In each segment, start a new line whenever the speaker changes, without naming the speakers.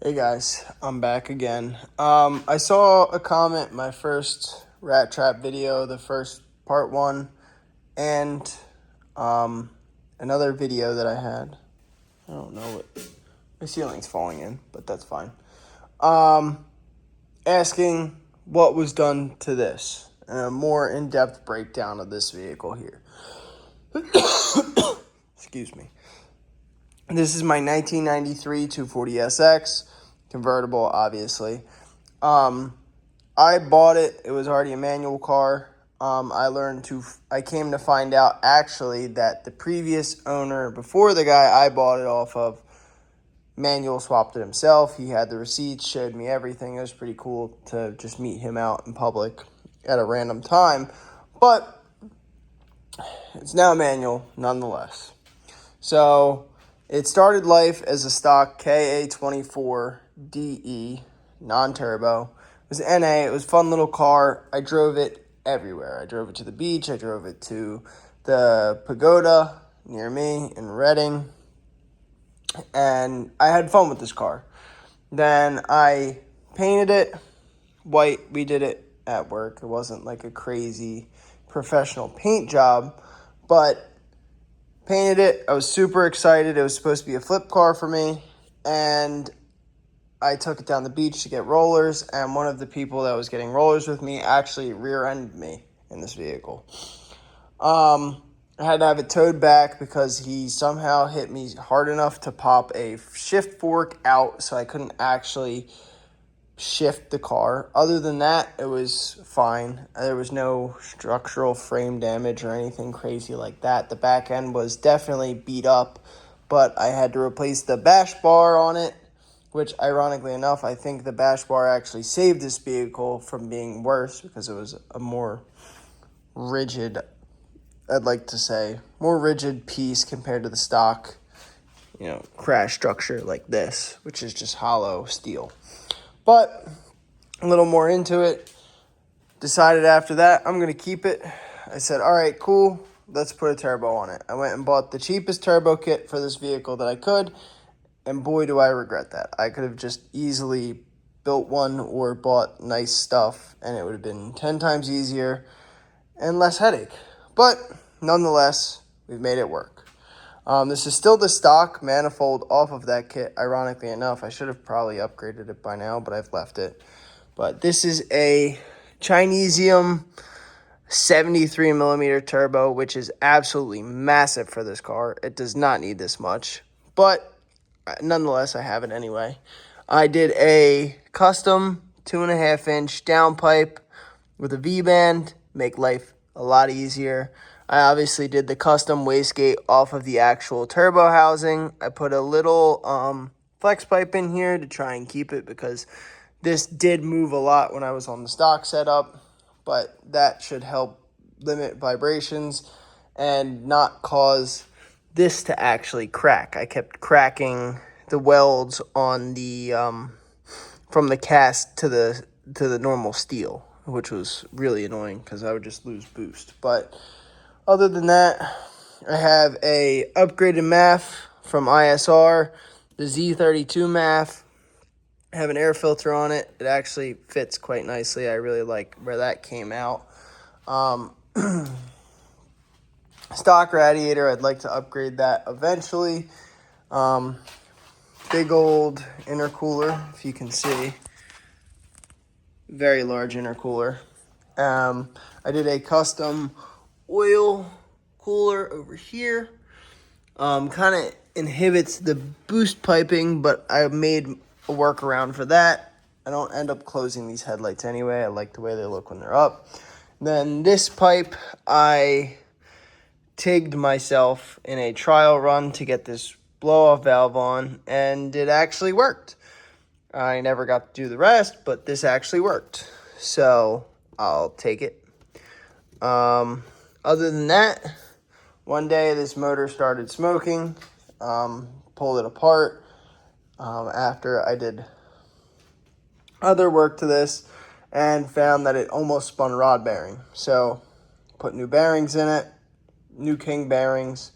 Hey guys, I'm back again. I saw a comment in my first rat trap video, the first part one, and another video that I had. I don't know what my ceiling's falling in, but that's fine. Asking what was done to this, and a more in-depth breakdown of this vehicle here. Excuse me. This is my 1993 240SX convertible, obviously. I bought it. It was already a manual car. I came to find out actually that the previous owner, before the guy I bought it off of, manual swapped it himself. He had the receipts, showed me everything. It was pretty cool to just meet him out in public at a random time. But it's now manual nonetheless. So it started life as a stock KA24DE, non-turbo. It was NA. It was a fun little car. I drove it everywhere. I drove it to the beach. I drove it to the pagoda near me in Reading. And I had fun with this car. Then I painted it white. We did it at work. It wasn't like a crazy professional paint job, but painted it. I was super excited. It was supposed to be a flip car for me, and I took it down the beach to get rollers, and one of the people that was getting rollers with me actually rear-ended me in this vehicle. I had to have it towed back because he somehow hit me hard enough to pop a shift fork out, so I couldn't actually shift the car. Other than that, it was fine. There was no structural frame damage or anything crazy like that. The back end was definitely beat up, but I had to replace the bash bar on it, which ironically enough, I think the bash bar actually saved this vehicle from being worse because it was a more rigid, more rigid piece compared to the stock, crash structure like this, which is just hollow steel. But a little more into it, decided after that I'm going to keep it. I said, all right, cool, let's put a turbo on it. I went and bought the cheapest turbo kit for this vehicle that I could, and boy, do I regret that. I could have just easily built one or bought nice stuff, and it would have been 10 times easier and less headache. But nonetheless, we've made it work. This is still the stock manifold off of that kit, ironically enough. I should have probably upgraded it by now, but I've left it. But this is a Chinesium 73 millimeter turbo, which is absolutely massive for this car. It does not need this much, but nonetheless, I have it anyway. I did a custom 2.5-inch downpipe with a V-band, make life a lot easier. I obviously did the custom wastegate off of the actual turbo housing. I put a little flex pipe in here to try and keep it because this did move a lot when I was on the stock setup, but that should help limit vibrations and not cause this to actually crack. I kept cracking the welds on the from the cast to the normal steel, which was really annoying because I would just lose boost. But other than that, I have a upgraded MAF from ISR, the Z32 MAF. I have an air filter on it. It actually fits quite nicely. I really like where that came out. Stock radiator, I'd like to upgrade that eventually. Big old intercooler, if you can see. Very large intercooler. I did a custom oil cooler over here. Kind of inhibits the boost piping, but I made a workaround for that. I don't end up closing these headlights anyway. I like the way they look when they're up. Then this pipe, I tigged myself in a trial run to get this blow-off valve on, and it actually worked. I never got to do the rest, but this actually worked. So I'll take it. Other than that, one day this motor started smoking. Pulled it apart after I did other work to this and found that it almost spun rod bearing. So put new bearings in it, new king bearings.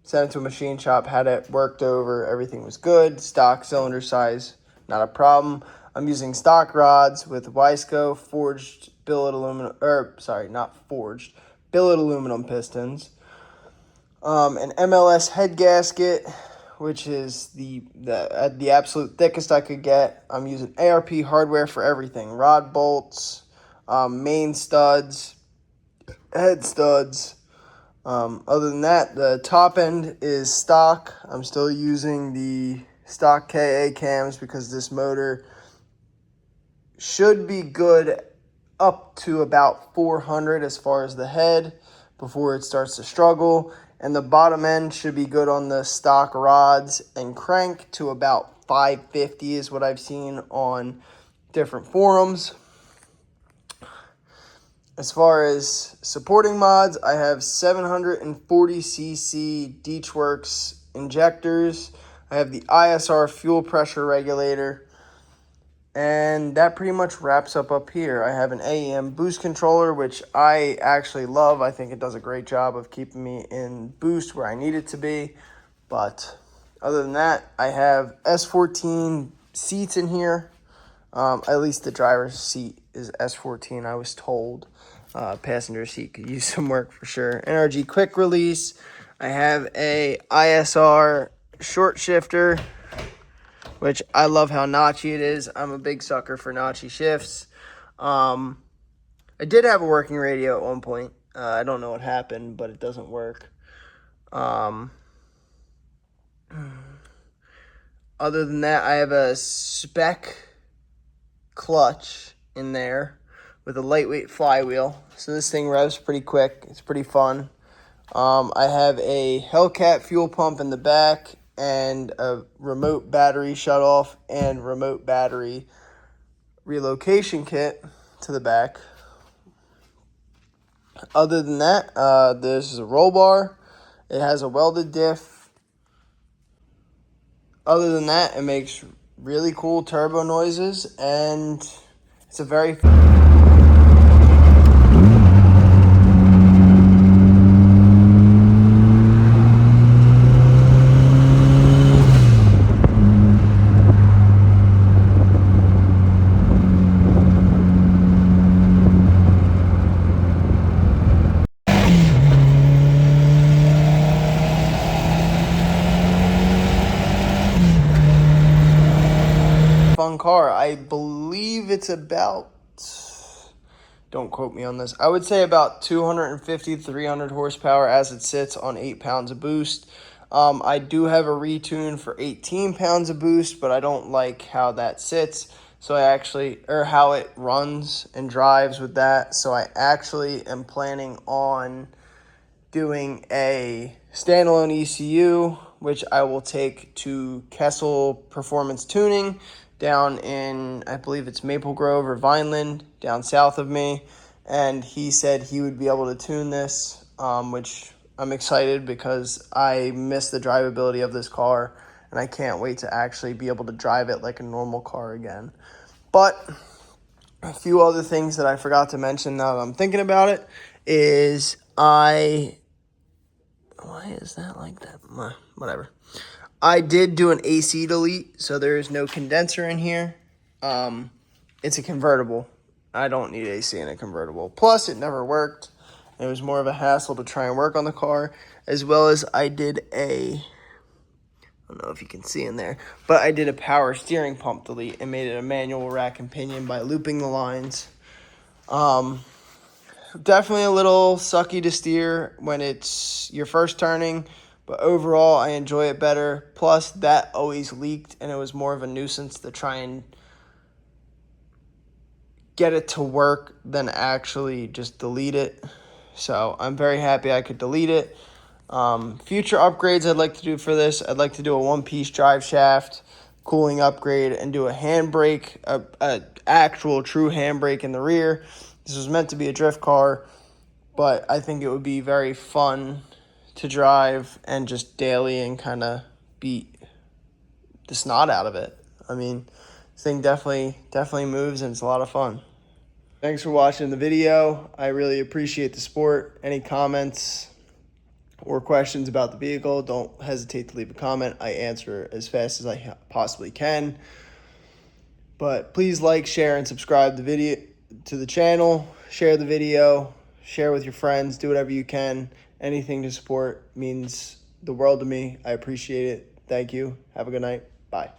Sent it to a machine shop, had it worked over, everything was good. Stock cylinder size, not a problem. I'm using stock rods with Wiseco forged billet aluminum, not forged, billet aluminum pistons. An MLS head gasket, which is the absolute thickest I could get. I'm using ARP hardware for everything: rod bolts, main studs, head studs. Other than that, the top end is stock. I'm still using the stock KA cams because this motor should be good up to about 400 as far as the head before it starts to struggle. And the bottom end should be good on the stock rods and crank to about 550 is what I've seen on different forums. As far as supporting mods, I have 740cc Deechworks injectors. I have the ISR fuel pressure regulator. And that pretty much wraps up here. I have an AEM boost controller, which I actually love. I think it does a great job of keeping me in boost where I need it to be. But other than that, I have S14 seats in here. At least the driver's seat is S14, I was told. Passenger seat could use some work for sure. NRG quick release. I have a ISR short shifter, which I love how notchy it is. I'm a big sucker for notchy shifts. I did have a working radio at one point. I don't know what happened, but it doesn't work. Other than that, I have a spec clutch in there with a lightweight flywheel. So this thing revs pretty quick. It's pretty fun. I have a Hellcat fuel pump in the back and a remote battery shutoff and remote battery relocation kit to the back. Other than that, this is a roll bar. It has a welded diff. Other than that, it makes really cool turbo noises, and it's a very fun car. I believe it's about, don't quote me on this, I would say about 250 to 300 horsepower as it sits on 8 pounds of boost. I do have a retune for 18 pounds of boost, but I don't like how that sits. So how it runs and drives with that. So I actually am planning on doing a standalone ECU, which I will take to Kessel Performance Tuning down in, I believe it's Maple Grove or Vineland, down south of me. And he said he would be able to tune this, which I'm excited because I miss the drivability of this car, and I can't wait to actually be able to drive it like a normal car again. But a few other things that I forgot to mention now that I'm thinking about it is why is that like that? Whatever. I did do an AC delete, so there is no condenser in here. It's a convertible. I don't need AC in a convertible. Plus, it never worked. It was more of a hassle to try and work on the car, as well as I did I don't know if you can see in there, but I did a power steering pump delete and made it a manual rack and pinion by looping the lines. Definitely a little sucky to steer when it's your first turning, but overall I enjoy it better. Plus, that always leaked, and it was more of a nuisance to try and get it to work than actually just delete it. So I'm very happy I could delete it. Future upgrades I'd like to do for this, I'd like to do a one-piece drive shaft, cooling upgrade, and do a handbrake, a actual true handbrake in the rear. This was meant to be a drift car, but I think it would be very fun to drive and just daily and kind of beat the snot out of it. I mean, this thing definitely moves, and it's a lot of fun. Thanks for watching the video. I really appreciate the support. Any comments, or questions about the vehicle, don't hesitate to leave a comment. I answer as fast as I possibly can. But please like, share, and subscribe the video to the channel. Share the video, share with your friends, do whatever you can. Anything to support means the world to me. I appreciate it. Thank you. Have a good night. Bye.